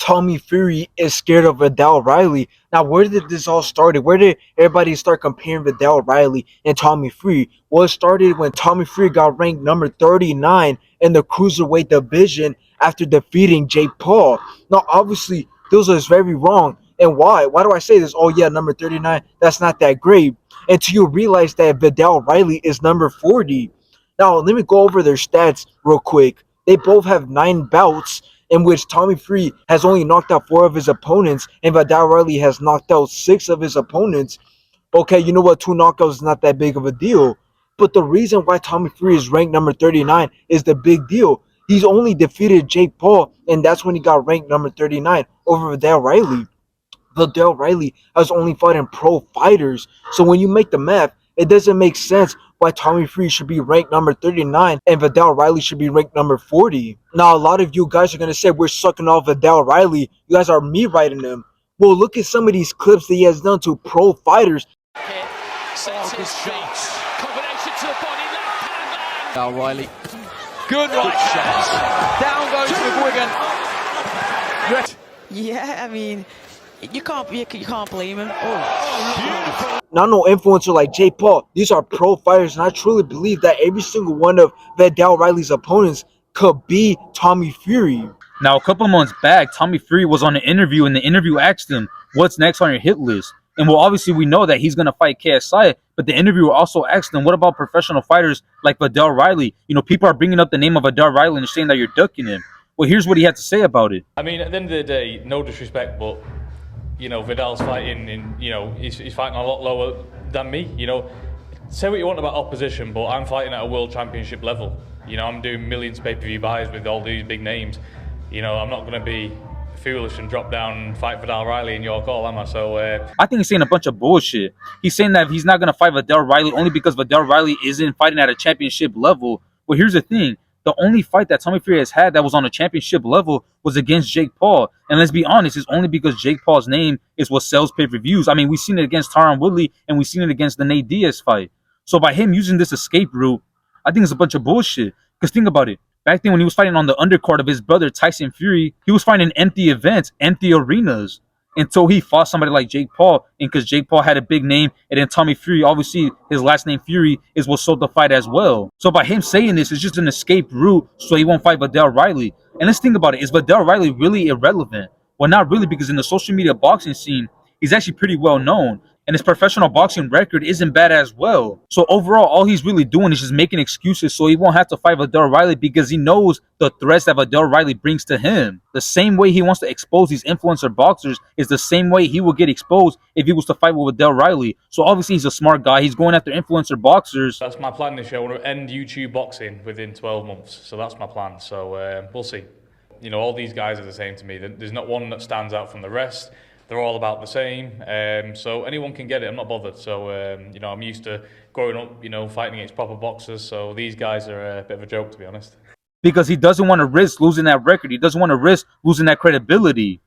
Tommy Fury is scared of Viddal Riley. Now, where did this all started? Where did everybody start comparing Viddal Riley and Tommy Fury? Well, it started when Tommy Fury got ranked number 39 in the cruiserweight division after defeating Jake Paul. Now, obviously, this is very wrong. And why? Why do I say this? Oh, yeah, number 39, that's not that great. Until you realize that Viddal Riley is number 40. Now, let me go over their stats real quick. They both have 9 bouts, in which Tommy Fury has only knocked out 4 of his opponents, and Viddal Riley has knocked out 6 of his opponents. Okay, you know what? 2 knockouts is not that big of a deal. But the reason why Tommy Fury is ranked number 39 is the big deal. He's only defeated Jake Paul, and that's when he got ranked number 39 over Viddal Riley. Viddal Riley has only fought in pro fighters. So when you make the math, it doesn't make sense why Tommy Fury should be ranked number 39 and Viddal Riley should be ranked number 40. Now, a lot of you guys are going to say we're sucking off Viddal Riley. You guys are me writing him. Well, look at some of these clips that he has done to pro fighters. Good shots. Combination to the body, left hand. Viddal Riley. Good right shots. Down goes McGuigan. Yeah, I mean, you can't blame him. Oh, Not no influencer like Jake Paul. These are pro fighters, and I truly believe that every single one of Viddal Riley's opponents could be Tommy Fury. Now, a couple months back, Tommy Fury was on an interview, and the interview asked him, "What's next on your hit list?" And well, obviously, we know that he's going to fight KSI, but the interviewer also asked him, "What about professional fighters like Viddal Riley? You know, people are bringing up the name of Viddal Riley and saying that you're ducking him." Well, here's what he had to say about it. I mean, at the end of the day, no disrespect, but you know, Viddal's fighting in, you know, he's fighting a lot lower than me. You know, say what you want about opposition, but I'm fighting at a world championship level. You know, I'm doing millions of pay-per-view buys with all these big names. You know, I'm not going to be foolish and drop down and fight Viddal Riley in your call, am I? So I think he's saying a bunch of bullshit. He's saying that he's not going to fight Viddal Riley only because Viddal Riley isn't fighting at a championship level. Well, here's the thing. The only fight that Tommy Fury has had that was on a championship level was against Jake Paul. And let's be honest, it's only because Jake Paul's name is what sells pay-per-views. I mean, we've seen it against Tyron Woodley, and we've seen it against the Nate Diaz fight. So by him using this escape route, I think it's a bunch of bullshit. Because think about it. Back then when he was fighting on the undercard of his brother Tyson Fury, he was fighting empty events, empty arenas, until he fought somebody like Jake Paul. And because Jake Paul had a big name, and then Tommy Fury, obviously his last name Fury is what sold the fight as well. So by him saying this, it's just an escape route so he won't fight Viddal Riley. And let's think about it. Is Viddal Riley really irrelevant? Well, not really, because in the social media boxing scene, he's actually pretty well known. And his professional boxing record isn't bad as well. So overall, all he's really doing is just making excuses so he won't have to fight Viddal Riley because he knows the threats that Viddal Riley brings to him. The same way he wants to expose these influencer boxers is the same way he will get exposed if he was to fight with Viddal Riley. So obviously he's a smart guy. He's going after influencer boxers. that's my plan this year. I want to end YouTube boxing within 12 months. So that's my plan. So we'll see. You know, all these guys are the same to me. There's not one that stands out from the rest. They're all about the same, so anyone can get it. I'm not bothered. So, you know, I'm used to growing up, you know, fighting against proper boxers. So these guys are a bit of a joke, to be honest. Because he doesn't want to risk losing that record. He doesn't want to risk losing that credibility.